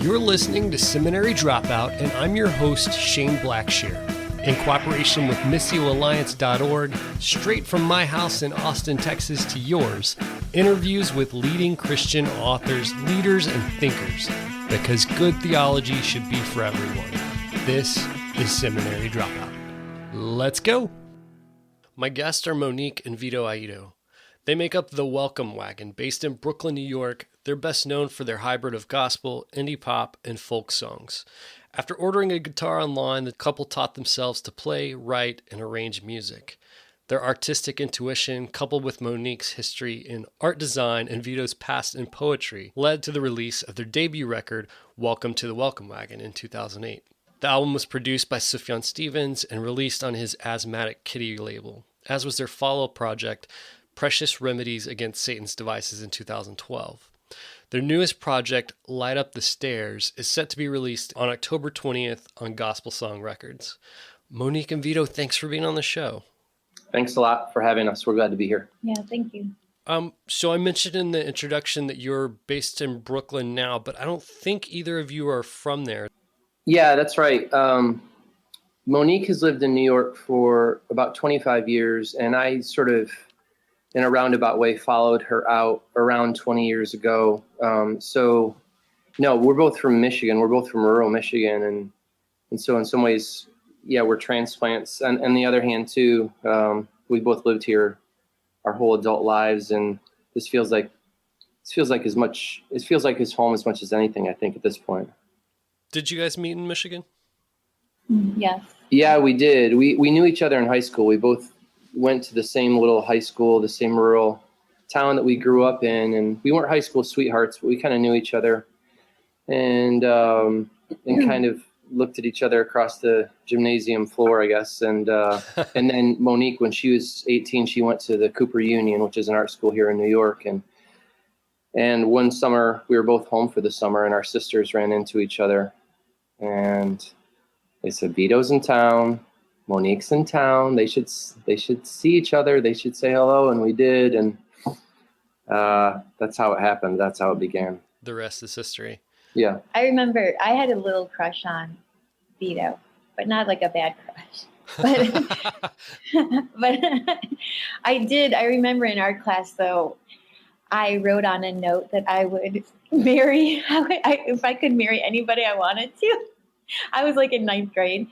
You're listening to Seminary Dropout, and I'm your host, Shane Blackshear. In cooperation with MissioAlliance.org, straight from my house in Austin, Texas to yours, interviews with leading Christian authors, leaders, and thinkers, because good theology should be for everyone. This is Seminary Dropout. Let's go! My guests are Monique and Vito Aiuto. They make up the Welcome Wagon, based in Brooklyn, New York. They're best known for their hybrid of gospel, indie pop, and folk songs. After ordering a guitar online, the couple taught themselves to play, write, and arrange music. Their artistic intuition, coupled with Monique's history in art design and Vito's past in poetry, led to the release of their debut record, Welcome to the Welcome Wagon, in 2008. The album was produced by Sufjan Stevens and released on his Asthmatic Kitty label, as was their follow-up project, Precious Remedies Against Satan's Devices, in 2012. Their newest project, Light Up the Stairs, is set to be released on October 20th on Gospel Song Records. Monique and Vito, thanks for being on the show. Thanks a lot for having us. We're glad to be here. Yeah, thank you. So I mentioned in the introduction that you're based in Brooklyn now, but I don't think either of you are from there. Yeah, that's right. Monique has lived in New York for about 25 years, and I sort of, in a roundabout way, followed her out around 20 years ago. So, no, we're both from Michigan. We're both from rural Michigan. And so in some ways, yeah, we're transplants. And on the other hand, too, we both lived here our whole adult lives. And it feels like his home as much as anything, I think, at this point. Did you guys meet in Michigan? Yes. Yeah, we did. We knew each other in high school. We both went to the same little high school, the same rural town that we grew up in, and we weren't high school sweethearts, but we kind of knew each other, and kind of looked at each other across the gymnasium floor, I guess. And and then Monique, when she was 18, she went to the Cooper Union, which is an art school here in New York, and one summer we were both home for the summer, and our sisters ran into each other, and they said, "Vito's in town. Monique's in town. They should see each other. They should say hello." And we did. And that's how it happened. That's how it began. The rest is history. Yeah. I remember I had a little crush on Vito, but not like a bad crush. But I did. I remember in art class, though, I wrote on a note that I would marry, if I could marry anybody I wanted to. I was like in 9th grade.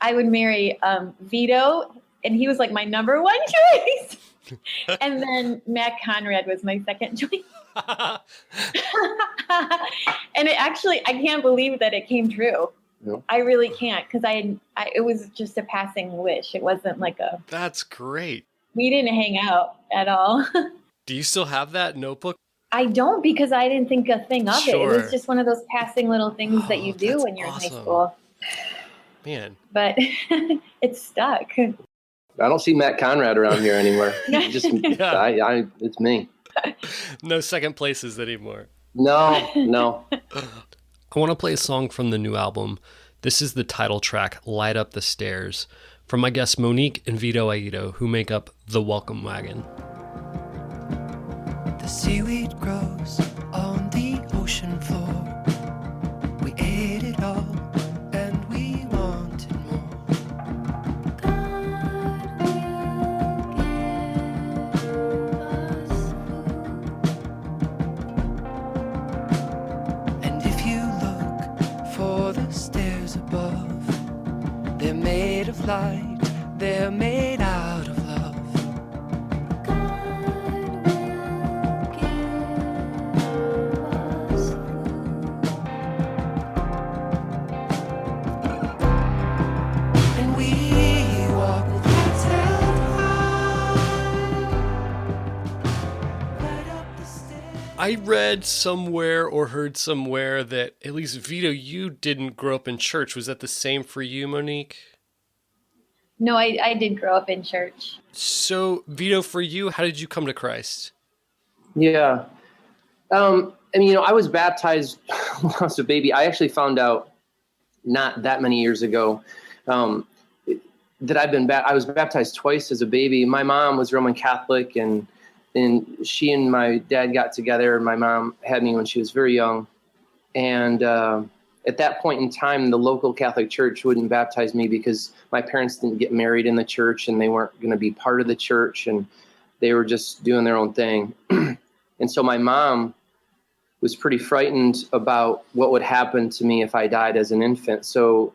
I would marry Vito, and he was like my number one choice. And then Matt Conrad was my second choice. And I can't believe that it came true. No. I really can't, because it was just a passing wish. It wasn't like a... That's great. We didn't hang out at all. Do you still have that notebook? I don't, because I didn't think a thing of it. It was just one of those passing little things that you do when you're awesome. in high school. Man. But it's stuck. I don't see Matt Conrad around here anymore. It's me. No second places anymore. No. I want to play a song from the new album. This is the title track, Light Up the Stairs, from my guests Monique and Vito Aiuto, who make up the Welcome Wagon. The seaweed grows on the ocean floor. We ate it all, and we wanted more. God will give us food. And if you look for the stairs above, they're made of light, they're made out of love. I read somewhere or heard somewhere that, at least Vito, you didn't grow up in church. Was that the same for you, Monique? No, I did grow up in church. So, Vito, for you, how did you come to Christ? Yeah. I was baptized when I was a baby. I actually found out not that many years ago that I was baptized twice as a baby. My mom was Roman Catholic, and she and my dad got together. My mom had me when she was very young, and at that point in time, the local Catholic church wouldn't baptize me because my parents didn't get married in the church and they weren't going to be part of the church, and they were just doing their own thing. And so my mom was pretty frightened about what would happen to me if I died as an infant. So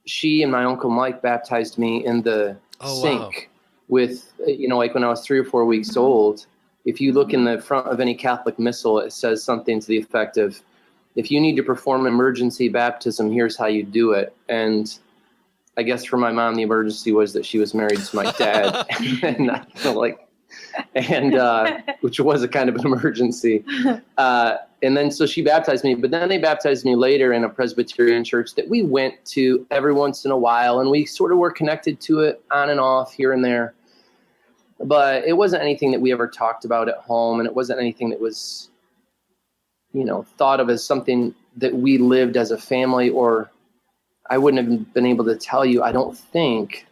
she and my Uncle Mike baptized me in the sink with, like when I was 3 or 4 weeks old. If you look in the front of any Catholic missal, it says something to the effect of, if you need to perform emergency baptism, here's how you do it. And I guess for my mom, the emergency was that she was married to my dad, which was a kind of an emergency. And then so she baptized me, but then they baptized me later in a Presbyterian church that we went to every once in a while, and we sort of were connected to it on and off here and there. But it wasn't anything that we ever talked about at home, and it wasn't anything that was, thought of as something that we lived as a family, or I wouldn't have been able to tell you, I don't think,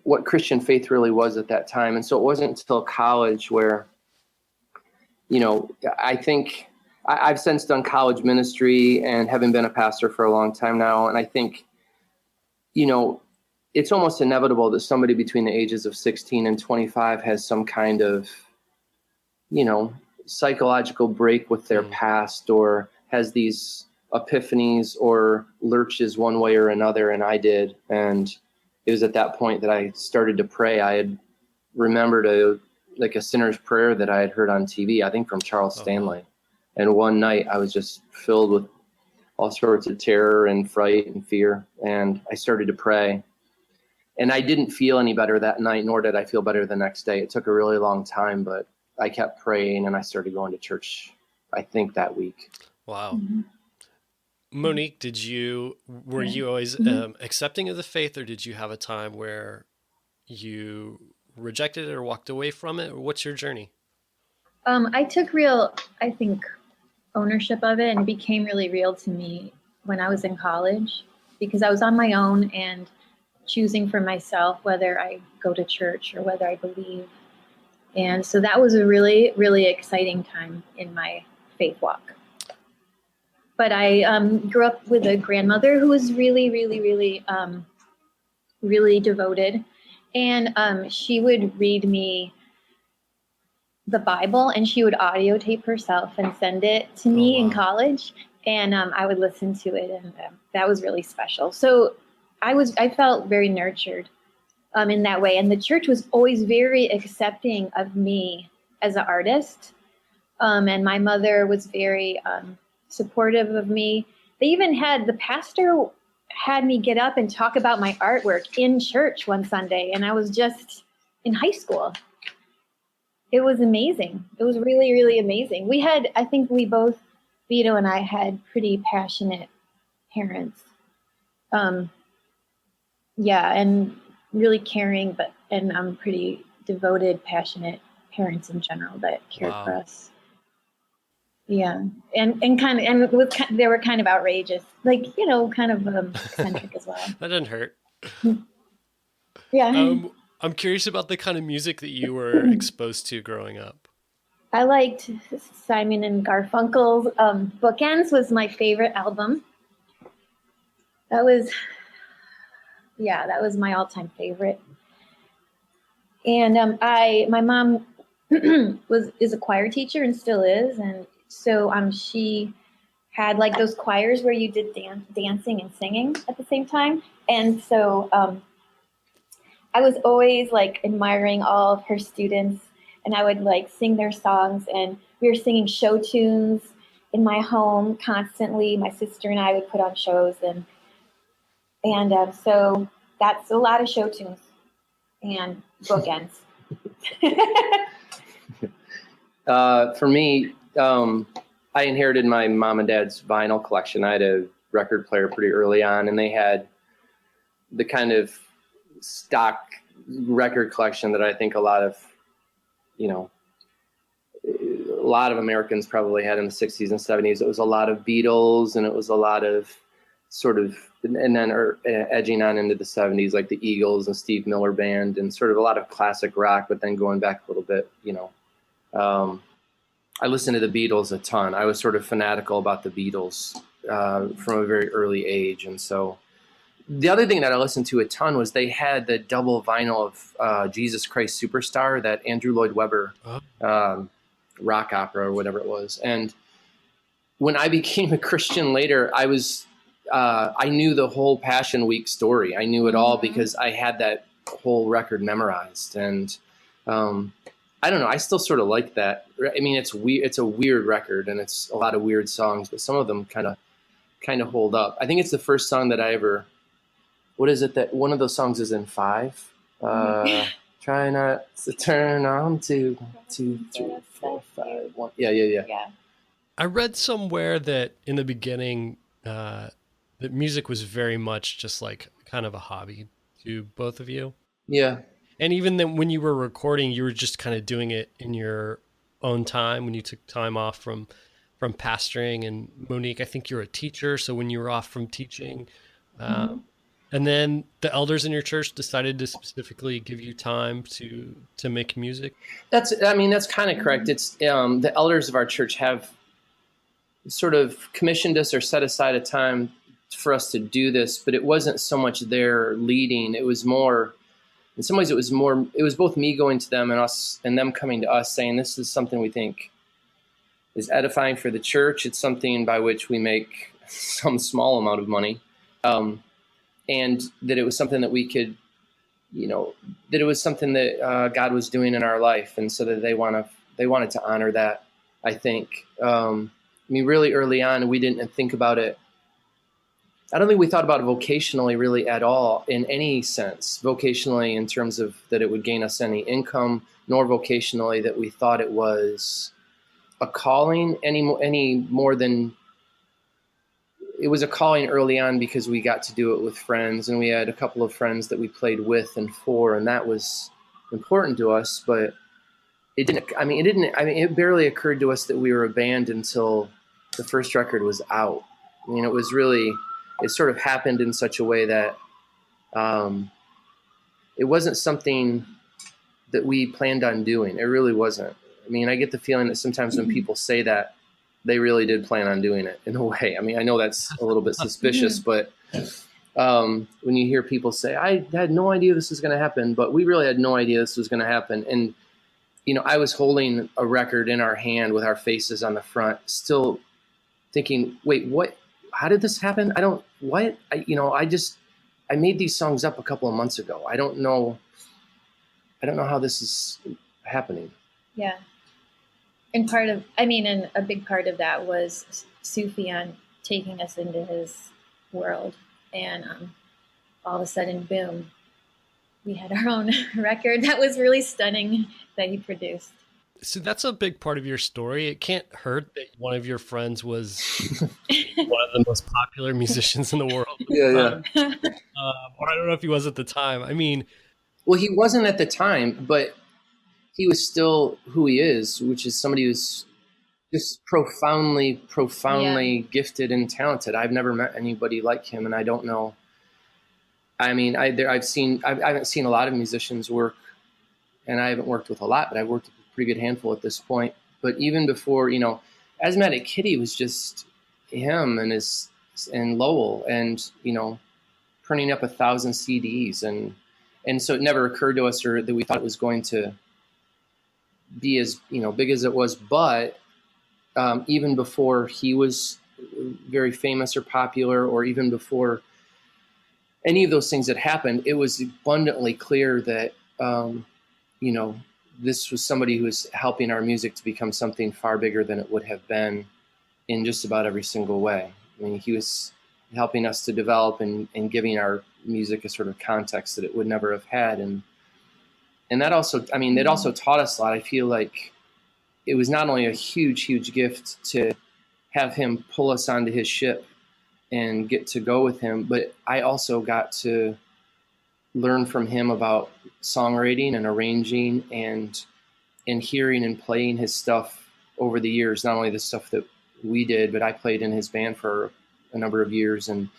what Christian faith really was at that time. And so it wasn't until college where, I think I've since done college ministry and having been a pastor for a long time now. And I think, it's almost inevitable that somebody between the ages of 16 and 25 has some kind of, psychological break with their past, or has these epiphanies or lurches one way or another. And I did. And it was at that point that I started to pray. I had remembered a sinner's prayer that I had heard on TV, I think from Charles Stanley. And one night I was just filled with all sorts of terror and fright and fear. And I started to pray. And I didn't feel any better that night, nor did I feel better the next day. It took a really long time, but I kept praying, and I started going to church, I think, that week. Wow. Mm-hmm. Monique, were you always accepting of the faith, or did you have a time where you rejected it or walked away from it? Or what's your journey? I took ownership of it, and it became really real to me when I was in college, because I was on my own and choosing for myself whether I go to church or whether I believe. And so that was a really, really exciting time in my faith walk. But I grew up with a grandmother who was really, really, really, really devoted. And she would read me the Bible, and she would audio tape herself and send it to me in college. And I would listen to it, and that was really special. So I felt very nurtured in that way. And the church was always very accepting of me as an artist. And my mother was very supportive of me. The pastor had me get up and talk about my artwork in church one Sunday. And I was just in high school. It was amazing. It was really, really amazing. I think we both, Vito and I, had pretty passionate parents. And really caring, and pretty devoted, passionate parents in general that cared for us. Yeah, and they were kind of outrageous, kind of eccentric as well. That didn't hurt. Yeah. I'm curious about the kind of music that you were exposed to growing up. I liked Simon and Garfunkel's Bookends was my favorite album. That was my all-time favorite. And my mom is a choir teacher and still is, and so she had those choirs where you did dancing and singing at the same time. And so I was always admiring all of her students, and I would sing their songs, and we were singing show tunes in my home constantly. My sister and I would put on shows, and so that's a lot of show tunes and bookends. For me, I inherited my mom and dad's vinyl collection. I had a record player pretty early on, and they had the kind of stock record collection that I think a lot of Americans probably had in the 60s and 70s. It was a lot of Beatles, and it was a lot of sort of, and then edging on into the 70s, like the Eagles and Steve Miller Band, and sort of a lot of classic rock, but then going back a little bit, I listened to the Beatles a ton. I was sort of fanatical about the Beatles from a very early age. And so the other thing that I listened to a ton was they had the double vinyl of Jesus Christ Superstar, that Andrew Lloyd Webber rock opera or whatever it was. And when I became a Christian later, I knew the whole Passion Week story. I knew it all because I had that whole record memorized. And I don't know, I still sort of like that. I mean, it's weird. It's a weird record, and it's a lot of weird songs, but some of them kind of hold up. I think it's the first song that I ever. What is it that one of those songs is in 5? Try not to turn on 2, 3, 4, 5, 1. Yeah. I read somewhere that in the beginning, that music was very much just like kind of a hobby to both of you. Yeah. And even then when you were recording, you were just kind of doing it in your own time when you took time off from pastoring. And Monique, I think you're a teacher. So when you were off from teaching, and then the elders in your church decided to specifically give you time to make music. That's kind of correct. It's the elders of our church have sort of commissioned us or set aside a time for us to do this, but it wasn't so much their leading. It was more, in some ways, it was both me going to them and us and them coming to us saying, this is something we think is edifying for the church. It's something by which we make some small amount of money. And that it was something that we could, that it was something that God was doing in our life. And so that they wanted to honor that, I think. Really early on, we didn't think about it. I don't think we thought about it vocationally really at all in any sense, vocationally in terms of that it would gain us any income, nor vocationally that we thought it was a calling any more than it was a calling early on because we got to do it with friends, and we had a couple of friends that we played with and for, and that was important to us. But it barely occurred to us that we were a band until the first record was out. I mean, it sort of happened in such a way that it wasn't something that we planned on doing. It really wasn't. I mean, I get the feeling that sometimes when people say that, they really did plan on doing it in a way. I mean, I know that's a little bit suspicious, but when you hear people say, I had no idea this was going to happen, but we really had no idea this was going to happen. And, I was holding a record in our hand with our faces on the front, still thinking, wait, what, how did this happen? I made these songs up a couple of months ago. I don't know how this is happening. Yeah. And a big part of that was Sufjan taking us into his world. And all of a sudden, boom, we had our own record. That was really stunning that he produced. So that's a big part of your story. It can't hurt that one of your friends was one of the most popular musicians in the world. Yeah. Or I don't know if he was at the time. I mean, well, he wasn't at the time, but he was still who he is, which is somebody who's just profoundly gifted and talented. I've never met anybody like him, and I don't know. I mean, I haven't seen a lot of musicians work, and I haven't worked with a lot, but I've worked with a pretty good handful at this point. But even before, Asthmatic Kitty was just him and Lowell, and printing up 1,000 CDs, and so it never occurred to us or that we thought it was going to be as big as it was. But even before he was very famous or popular, or even before any of those things had happened, it was abundantly clear that this was somebody who was helping our music to become something far bigger than it would have been in just about every single way. I mean, he was helping us to develop and giving our music a sort of context that it would never have had. And that also, it also taught us a lot. I feel like it was not only a huge, huge gift to have him pull us onto his ship and get to go with him, but I also got to learn from him about songwriting and arranging and hearing and playing his stuff over the years. Not only the stuff that we did, but I played in his band for a number of years, and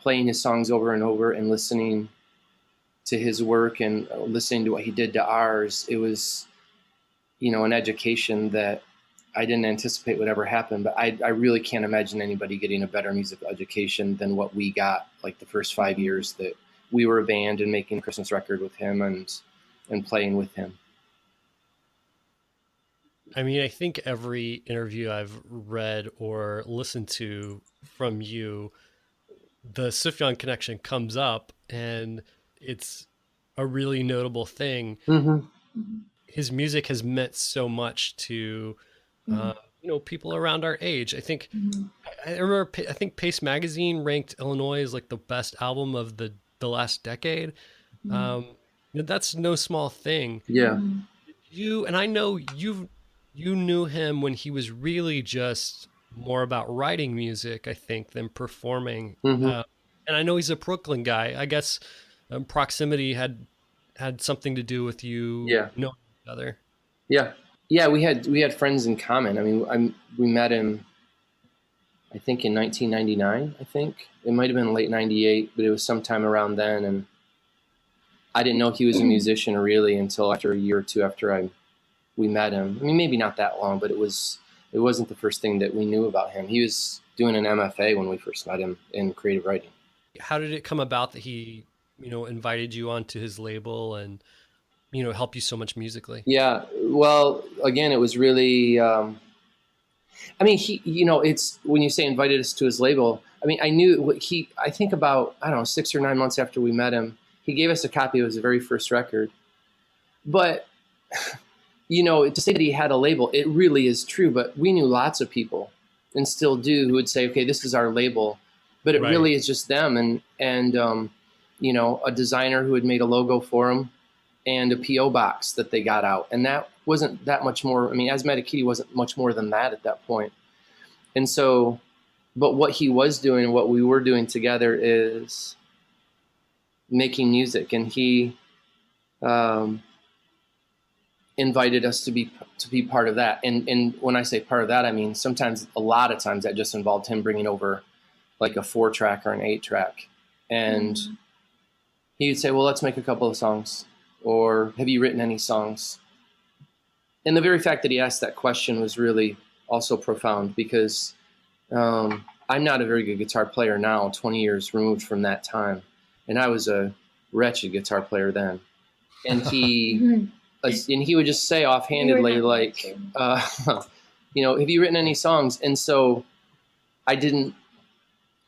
playing his songs over and over and listening to his work and listening to what he did to ours. It was, an education that I didn't anticipate would ever happen, but I really can't imagine anybody getting a better musical education than what we got, like the first 5 years that we were a band and making a Christmas record with him and playing with him. I mean, I think every interview I've read or listened to from you, the Sufjan connection comes up, and it's a really notable thing. Mm-hmm. His music has meant so much to, people around our age. I think, I remember, I think Pace Magazine ranked Illinois as like the best album of the last decade. That's no small thing. Yeah. And I know you knew him when he was really just more about writing music, I think, than performing. Mm-hmm. And I know he's a Brooklyn guy. I guess proximity had something to do with you knowing each other. Yeah. Yeah. We had friends in common. I mean, we met him, I think in 1999, I think it might've been late 98, but it was sometime around then. And I didn't know he was a musician really until after a year or two after we met him. I mean, maybe not that long, but it wasn't the first thing that we knew about him. He was doing an MFA when we first met him in creative writing. How did it come about that he, invited you onto his label and, helped you so much musically? Yeah. Well, again, it was really, I mean, he, it's when you say invited us to his label, I mean, I knew I think about, I don't know, 6 or 9 months after we met him, he gave us a copy of his very first record. But, to say that he had a label, it really is true. But we knew lots of people and still do who would say, okay, this is our label. But it really is just them and a designer who had made a logo for him and a P.O. box that they got out. And that wasn't that much more. I mean, Asthmatic Kitty wasn't much more than that at that point. And so, but what he was doing and what we were doing together is making music. And he invited us to be part of that. And when I say part of that, I mean, a lot of times that just involved him bringing over like a 4-track or an 8-track. And he would say, well, let's make a couple of songs. Or have you written any songs? And the very fact that he asked that question was really also profound because I'm not a very good guitar player now, 20 years removed from that time. And I was a wretched guitar player then. And he would just say offhandedly, like, have you written any songs? And so I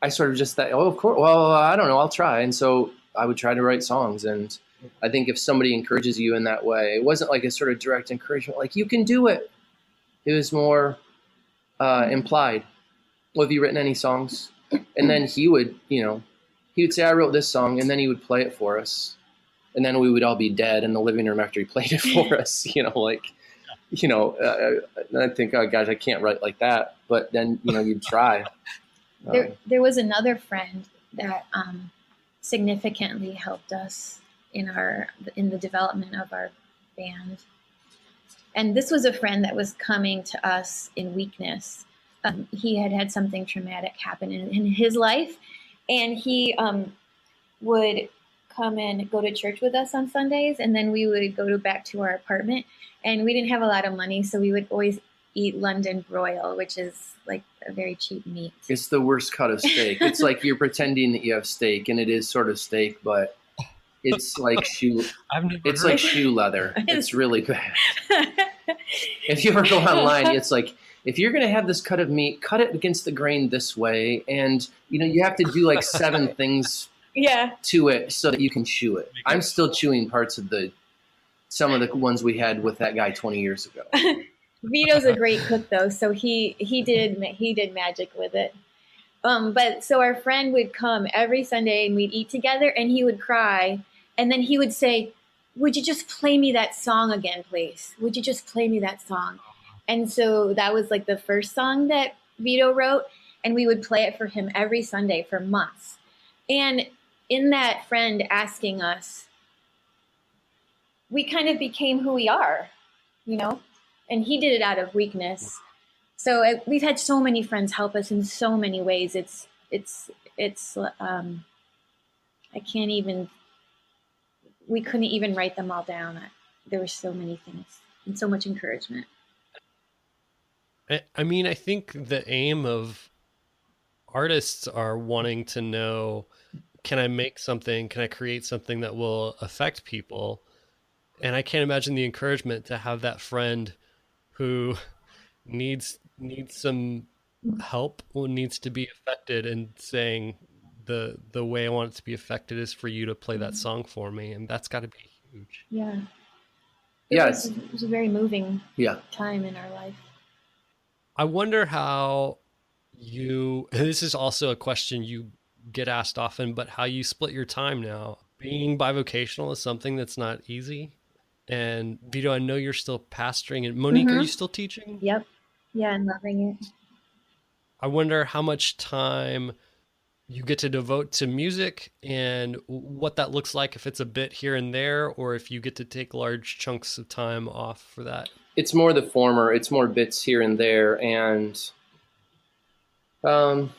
sort of just thought, oh, of course. Well, I don't know. I'll try. And so I would try to write songs. And I think if somebody encourages you in that way, it wasn't like a sort of direct encouragement, like you can do it. It was more implied. Well, have you written any songs? And then he would say, I wrote this song, and then he would play it for us. And then we would all be dead in the living room after he played it for us, I think, oh gosh, I can't write like that. But then, you'd try. There was another friend that significantly helped us in the development of our band. And this was a friend that was coming to us in weakness. He had something traumatic happen in his life, and he would come and go to church with us on Sundays, and then we would go back to our apartment, and we didn't have a lot of money, so we would always eat London broil, which is like a very cheap meat. It's the worst cut of steak. It's like you're pretending that you have steak, and it is sort of steak, but it's like shoe leather. It's really bad. If you ever go online, it's like, if you're going to have this cut of meat, cut it against the grain this way. And, you have to do like 7 things to it so that you can chew it. I'm still chewing parts of some of the ones we had with that guy 20 years ago. Vito's a great cook though. So he did magic with it. But so our friend would come every Sunday and we'd eat together, and he would cry. And then he would say, would you just play me that song again, please? Would you just play me that song? And so that was like the first song that Vito wrote, and we would play it for him every Sunday for months. And in that friend asking us, we kind of became who we are, and he did it out of weakness. So we've had so many friends help us in so many ways. We couldn't even write them all down. There were so many things and so much encouragement. I mean, I think the aim of artists are wanting to know, can I make something? Can I create something that will affect people? And I can't imagine the encouragement to have that friend who needs some help, who needs to be affected, and saying the way I want it to be affected is for you to play that song for me, and that's got to be huge. Yeah. Yes. It was a very moving Yeah. time in our life. I wonder how you, this is also a question you get asked often, but how you split your time now. Being bivocational is something that's not easy. And Vito, I know you're still pastoring. And Monique, are you still teaching? Yep. Yeah, and loving it. I wonder how much time you get to devote to music and what that looks like, if it's a bit here and there, or if you get to take large chunks of time off for that. It's more the former. It's more bits here and there. And, to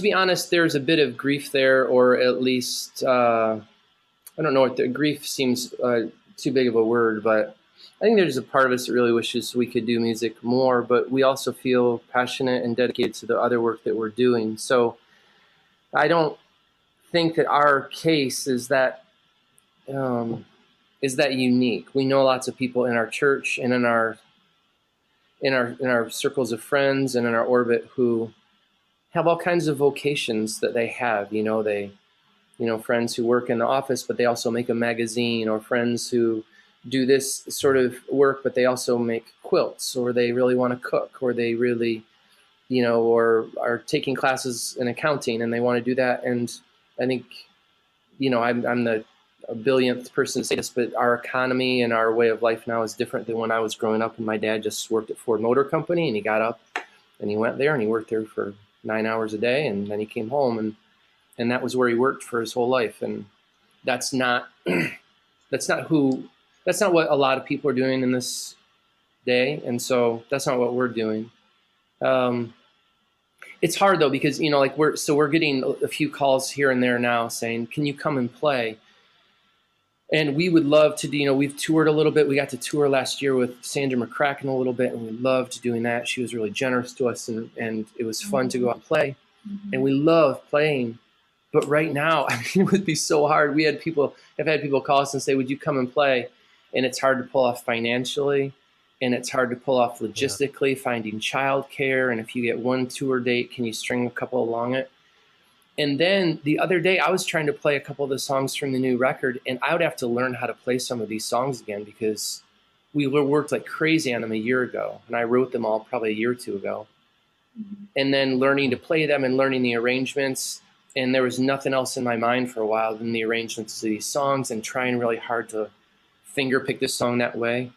be honest, there's a bit of grief there, or at least, I don't know what the grief seems too big of a word, but I think there's a part of us that really wishes we could do music more, but we also feel passionate and dedicated to the other work that we're doing. So I don't think that our case is that unique. We know lots of people in our church and in our circles of friends and in our orbit who have all kinds of vocations that they have. Friends who work in the office, but they also make a magazine, or friends who do this sort of work, but they also make quilts, or they really want to cook, or they really, or are taking classes in accounting and they want to do that. And I think, I'm the billionth person to say this, but our economy and our way of life now is different than when I was growing up, and my dad just worked at Ford Motor Company, and he got up and he went there and he worked there for 9 hours a day, and then he came home, and that was where he worked for his whole life. And that's not what a lot of people are doing in this day. And so that's not what we're doing. It's hard though, because, we're getting a few calls here and there now saying, can you come and play? And we would love to do, we've toured a little bit. We got to tour last year with Sandra McCracken a little bit, and we loved doing that. She was really generous to us, and it was fun to go out and play. And we love playing. But right now, it would be so hard. I've had people call us and say, would you come and play? And it's hard to pull off financially, and it's hard to pull off logistically, finding childcare. And if you get one tour date, can you string a couple along it? And then the other day, I was trying to play a couple of the songs from the new record, and I would have to learn how to play some of these songs again, because we worked like crazy on them a year ago, and I wrote them all probably a year or two ago. And then learning to play them and learning the arrangements. And there was nothing else in my mind for a while than the arrangements of these songs, and trying really hard to finger pick this song that way.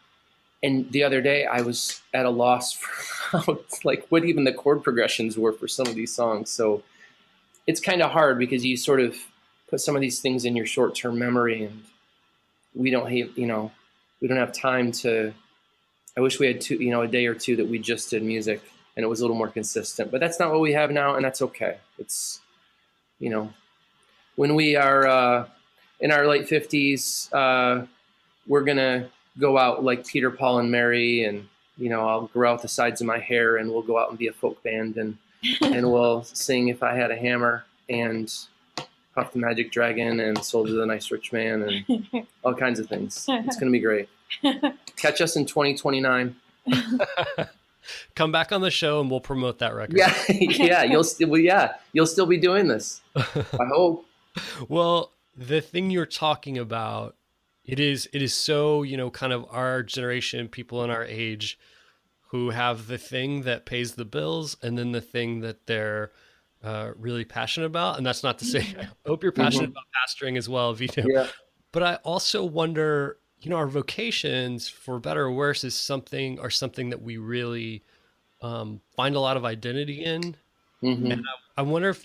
And the other day I was at a loss for what even the chord progressions were for some of these songs. So it's kind of hard, because you sort of put some of these things in your short-term memory, and we don't have time to, I wish we had a day or two that we just did music and it was a little more consistent, but that's not what we have now. And that's okay. It's, when we are in our late 50s, we're going to go out like Peter, Paul, and Mary, and, I'll grow out the sides of my hair, and we'll go out and be a folk band, and we'll sing If I Had a Hammer, and Puff the Magic Dragon, and Soldier the Nice Rich Man, and all kinds of things. It's going to be great. Catch us in 2029. Come back on the show and we'll promote that record. Yeah, you'll still be doing this. I hope. Well, the thing you're talking about, it is so, kind of our generation, people in our age who have the thing that pays the bills, and then the thing that they're really passionate about. And that's not to say, I hope you're passionate about pastoring as well, Vito. Yeah. But I also wonder, our vocations, for better or worse, are something that we really find a lot of identity in. And I wonder if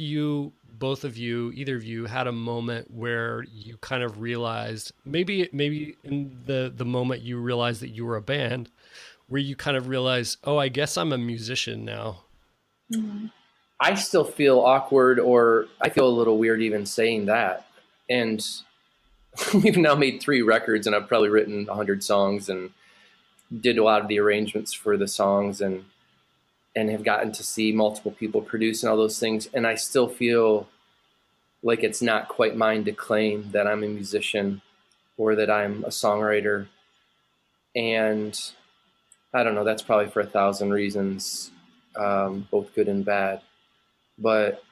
both of you, either of you, had a moment where you kind of realized, maybe in the moment you realized that you were a band, where you kind of realized, oh, I guess I'm a musician now. I still feel awkward, or I feel a little weird even saying that. And we've now made 3 records, and I've probably written 100 songs and did a lot of the arrangements for the songs. And and have gotten to see multiple people produce and all those things. And I still feel like it's not quite mine to claim that I'm a musician or that I'm a songwriter. And I don't know, that's probably for 1,000 reasons, both good and bad. But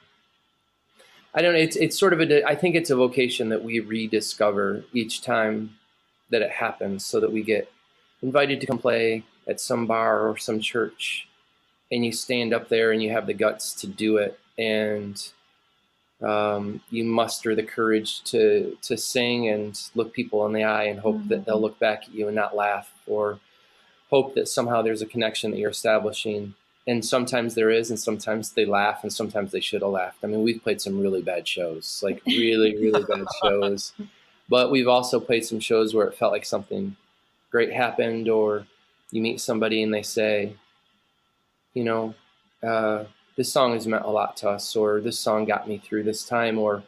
I don't know, it's sort of I think it's a vocation that we rediscover each time that it happens, so that we get invited to come play at some bar or some church, and you stand up there and you have the guts to do it, and you muster the courage to sing and look people in the eye and hope that they'll look back at you and not laugh, or hope that somehow there's a connection that you're establishing. And sometimes there is, and sometimes they laugh, and sometimes they should have laughed. I mean, we've played some really bad shows, like really, really bad shows. But we've also played some shows where it felt like something great happened, or you meet somebody and they say, you know, this song has meant a lot to us, or this song got me through this time, or,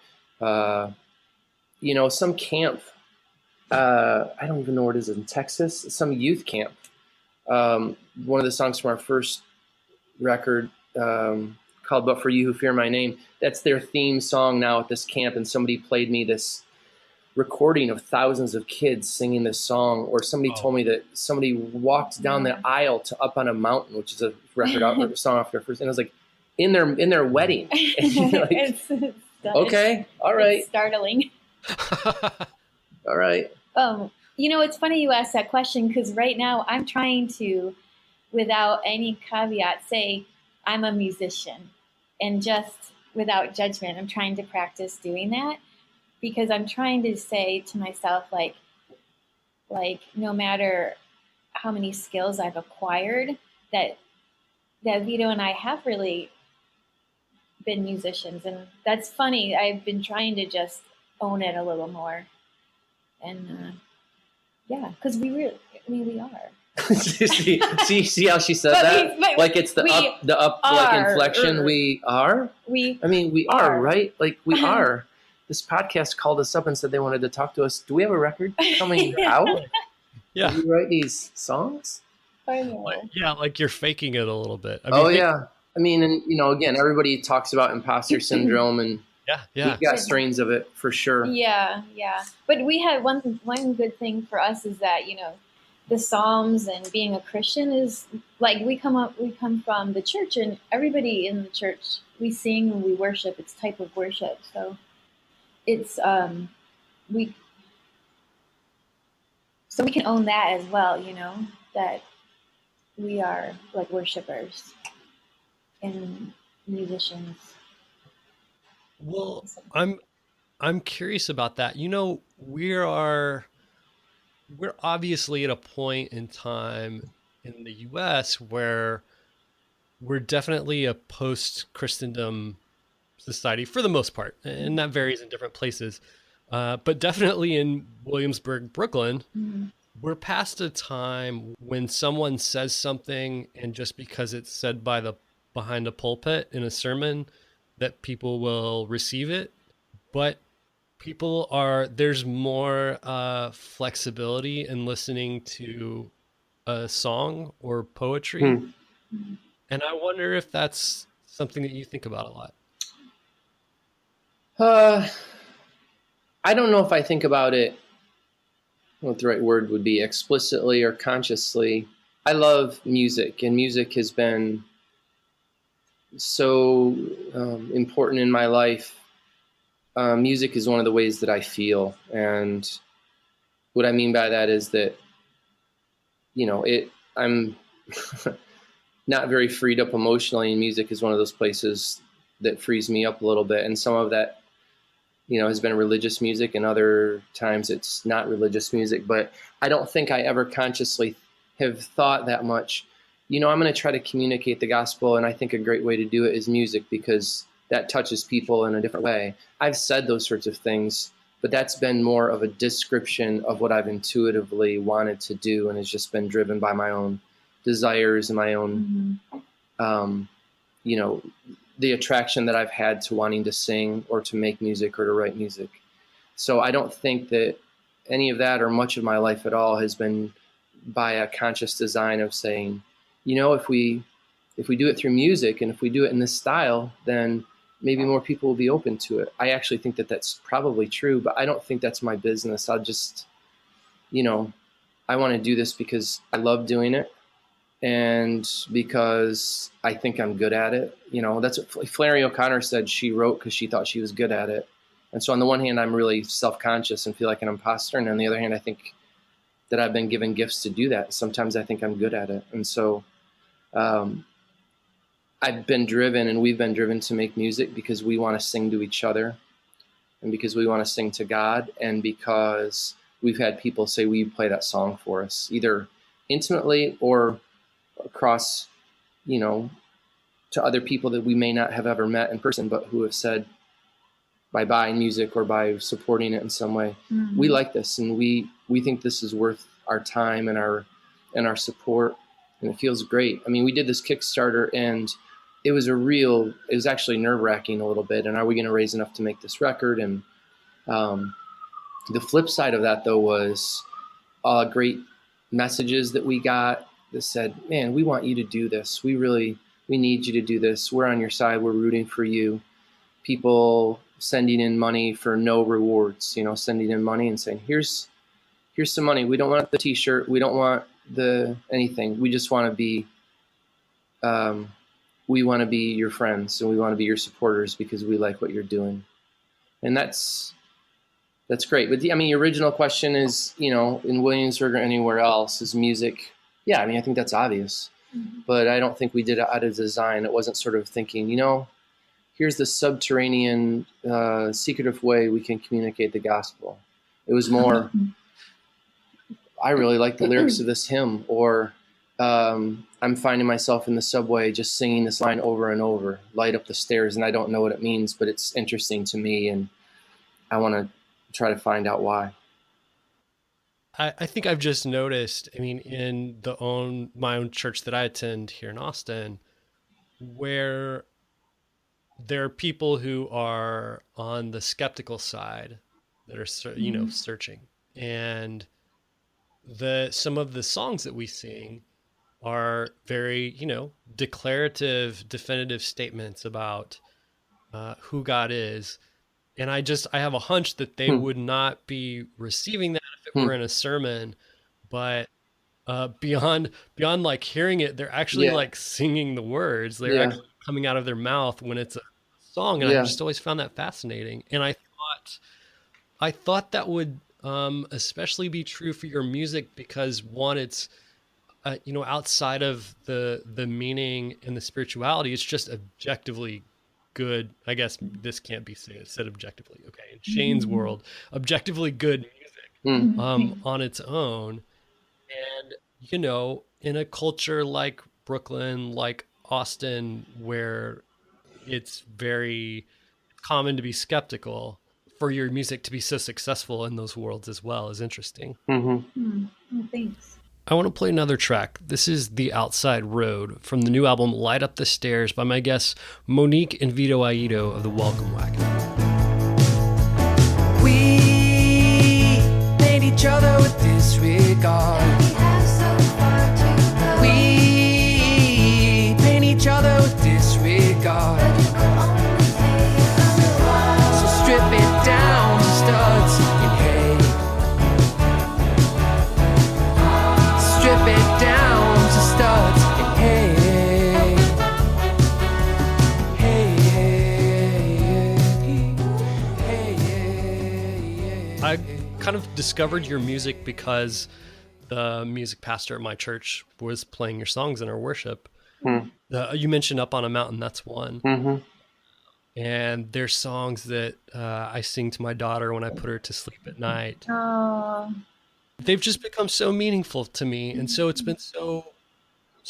you know, some camp. I don't even know where it is in Texas, some youth camp. One of the songs from our first record called But For You Who Fear My Name, that's their theme song now at this camp. And somebody played me this recording of thousands of kids singing this song, or somebody told me that somebody walked down the aisle to Up on a Mountain, which is a record out, song off their first, and it was like in their wedding. Like, it's okay, all right, it's startling. All right. You know, it's funny you asked that question, because right now I'm trying to, without any caveat, say I'm a musician, and just without judgment, I'm trying to practice doing that, because I'm trying to say to myself, like no matter how many skills I've acquired, that Vito and I have really been musicians. And that's funny. I've been trying to just own it a little more. And yeah, because we are. see how she said that? Like it's the up like inflection. We are. We are, right? Like we are. This podcast called us up and said they wanted to talk to us. Do we have a record coming out? Yeah. Do you write these songs? I know. Like you're faking it a little bit. I mean, I mean, and you know, again, everybody talks about imposter syndrome, and we've got strains of it for sure. Yeah. But we had one good thing for us is that, you know, the Psalms and being a Christian is like we come from the church, and everybody in the church, we sing and we worship. It's type of worship. So it's we can own that as well, you know, that we are like worshipers and musicians. Well, I'm curious about that. You know, we're obviously at a point in time in the US where we're definitely a post-Christendom society for the most part, and that varies in different places. But definitely in Williamsburg, Brooklyn, we're past a time when someone says something, and just because it's said behind a pulpit in a sermon, that people will receive it. But there's more flexibility in listening to a song or poetry. And I wonder if that's something that you think about a lot. I don't know if I think about it, what the right word would be, explicitly or consciously. I love music, and music has been so important in my life. Music is one of the ways that I feel. And what I mean by that is that, you know, I'm not very freed up emotionally, and music is one of those places that frees me up a little bit. And some of that, you know, has been religious music, and other times it's not religious music. But I don't think I ever consciously have thought that much, you know, I'm going to try to communicate the gospel. And I think a great way to do it is music, because that touches people in a different way. I've said those sorts of things, but that's been more of a description of what I've intuitively wanted to do, and has just been driven by my own desires and my own, you know, the attraction that I've had to wanting to sing or to make music or to write music. So I don't think that any of that or much of my life at all has been by a conscious design of saying, you know, if we if we do it through music and if we do it in this style, then maybe more people will be open to it. I actually think that that's probably true, but I don't think that's my business. I'll just, I want to do this because I love doing it and because I think I'm good at it. That's what Flannery O'Connor said she wrote because she thought she was good at it. And so on the one hand, I'm really self-conscious and feel like an imposter. And on the other hand, I think that I've been given gifts to do that. Sometimes I think I'm good at it. And so I've been driven and we've been driven to make music because we want to sing to each other and because we want to sing to God and because we've had people say, will you play that song for us, either intimately or across, to other people that we may not have ever met in person, but who have said by buying music or by supporting it in some way, we like this and we think this is worth our time and our support. And it feels great. I mean, we did this Kickstarter and it was actually nerve-wracking a little bit. And are we going to raise enough to make this record? And the flip side of that, though, was great messages that we got that said, man, we want you to do this. We need you to do this. We're on your side. We're rooting for you. People sending in money for no rewards, sending in money and saying, here's some money. We don't want the t-shirt. We don't want anything. We just want to be, your friends and we want to be your supporters because we like what you're doing. And that's great. But your original question is, in Williamsburg or anywhere else, is music. Yeah. I think that's obvious, but I don't think we did it out of design. It wasn't sort of thinking, here's the subterranean, secretive way we can communicate the gospel. It was more, I really like the lyrics of this hymn, or I'm finding myself in the subway just singing this line over and over, light up the stairs, and I don't know what it means, but it's interesting to me, and I want to try to find out why. I think I've just noticed, in my own church that I attend here in Austin, where there are people who are on the skeptical side that are, searching. And some of the songs that we sing are very, declarative, definitive statements about who God is. And I have a hunch that they would not be receiving that if it were in a sermon, but beyond like hearing it, they're actually like singing the words. They're actually coming out of their mouth when it's a song. And I just always found that fascinating. And I thought that would especially be true for your music because one, it's outside of the meaning and the spirituality, it's just objectively good. I guess this can't be said objectively. Okay. In Shane's world, objectively good music on its own. And, in a culture like Brooklyn, like Austin, where it's very common to be skeptical, for your music to be so successful in those worlds as well is interesting. Thanks. I want to play another track. This is The Outside Road from the new album Light Up the Stairs by my guests Monique and Vito Aiuto of the Welcome Wagon. We paint each other with disregard. We paint each other with disregard. So strip it down to studs and hay. Strip it down to studs and hay. I kind of discovered your music because the music pastor at my church was playing your songs in our worship. You mentioned Up on a Mountain, that's one. And there's songs that I sing to my daughter when I put her to sleep at night. They've just become so meaningful to me. And so it's been so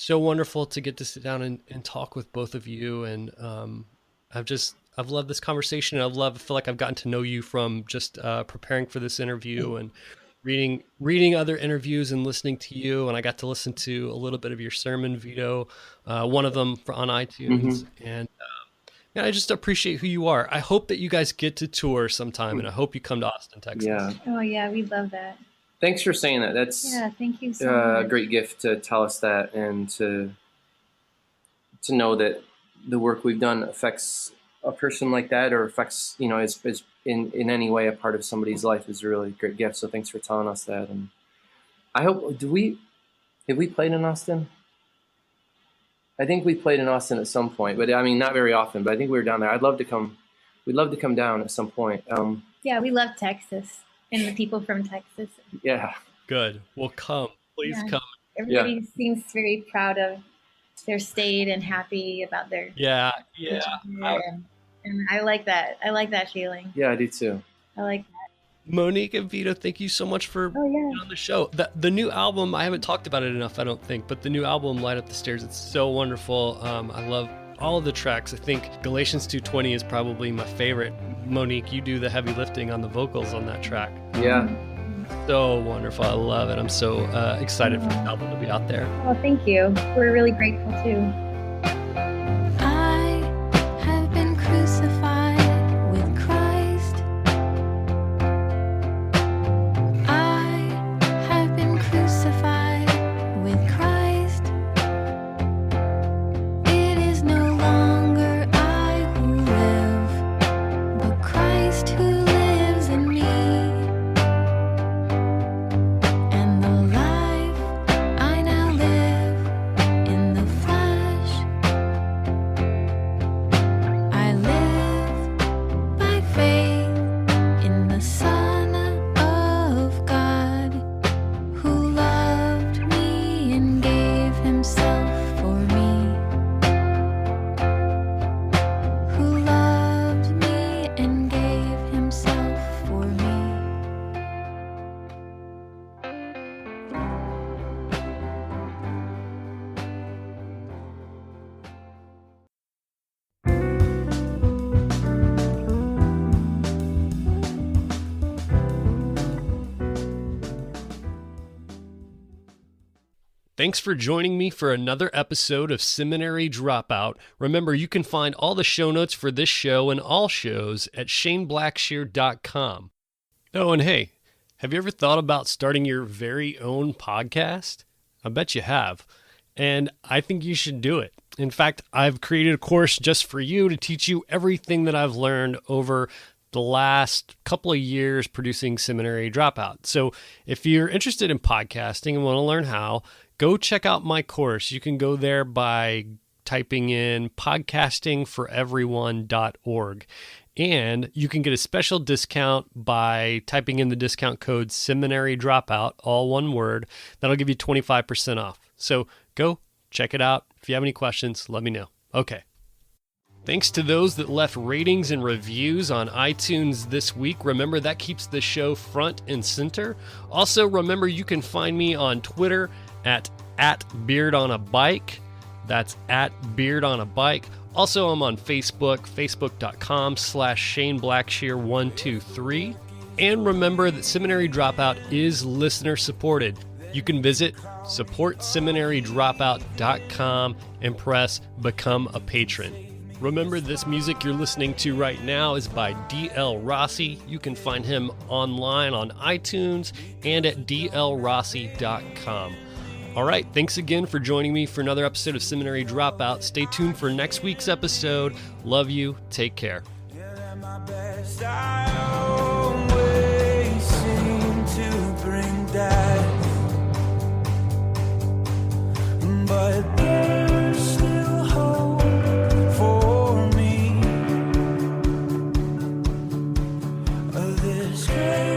wonderful to get to sit down and talk with both of you. And I've loved this conversation. I feel like I've gotten to know you from just preparing for this interview and reading other interviews and listening to you. And I got to listen to a little bit of your sermon, Vito, one of them on iTunes. And I just appreciate who you are. I hope that you guys get to tour sometime, and I hope you come to Austin, Texas. Yeah. Oh yeah, we'd love that. Thanks for saying that. That's thank you so much. a great gift to tell us that and to to know that the work we've done affects a person like that, or affects, is in any way a part of somebody's life, is a really great gift. So thanks for telling us that. And I hope, have we played in Austin? I think we played in Austin at some point, but I mean, not very often, but I think we were down there. We'd love to come down at some point. Yeah, we love Texas and the people from Texas. Yeah. Good. Well, come. Please come. Everybody seems very proud of their state and happy about their and I like that. I like that feeling. Yeah, I do too. I like that. Monique and Vito, thank you so much for being on the show. The new album, I haven't talked about it enough, I don't think, but the new album, Light Up the Stairs, it's so wonderful. I love all of the tracks. I think Galatians 2:20 is probably my favorite. Monique, you do the heavy lifting on the vocals on that track. Yeah. So wonderful. I love it. I'm so excited for the album to be out there. Oh, thank you. We're really grateful too. I have been crucified with Christ. I have been crucified with Christ. It is no longer I who live, but Christ who lives in me. And the life I now live in the flesh, I live by faith in the Son of God, who loved me and gave himself for me. Who loved me and gave himself for me. Thanks for joining me for another episode of Seminary Dropout. Remember, you can find all the show notes for this show and all shows at shaneblackshear.com. Oh, and hey, have you ever thought about starting your very own podcast? I bet you have. And I think you should do it. In fact, I've created a course just for you to teach you everything that I've learned over the last couple of years producing Seminary Dropout. So if you're interested in podcasting and want to learn how, go check out my course. You can go there by typing in podcastingforeveryone.org. And you can get a special discount by typing in the discount code Seminary Dropout, all one word. That'll give you 25% off. So go check it out. If you have any questions, let me know. Okay. Thanks to those that left ratings and reviews on iTunes this week. Remember, that keeps the show front and center. Also, remember, you can find me on Twitter at @beardonabike. That's @beardonabike. Also, I'm on Facebook, facebook.com/ShaneBlackshear123. And remember that Seminary Dropout is listener supported. You can visit supportseminarydropout.com and press Become a Patron. Remember, this music you're listening to right now is by D.L. Rossi. You can find him online on iTunes and at dlrossi.com. All right, thanks again for joining me for another episode of Seminary Dropout. Stay tuned for next week's episode. Love you. Take care. I always seem to bring death, but there's still hope for me. This great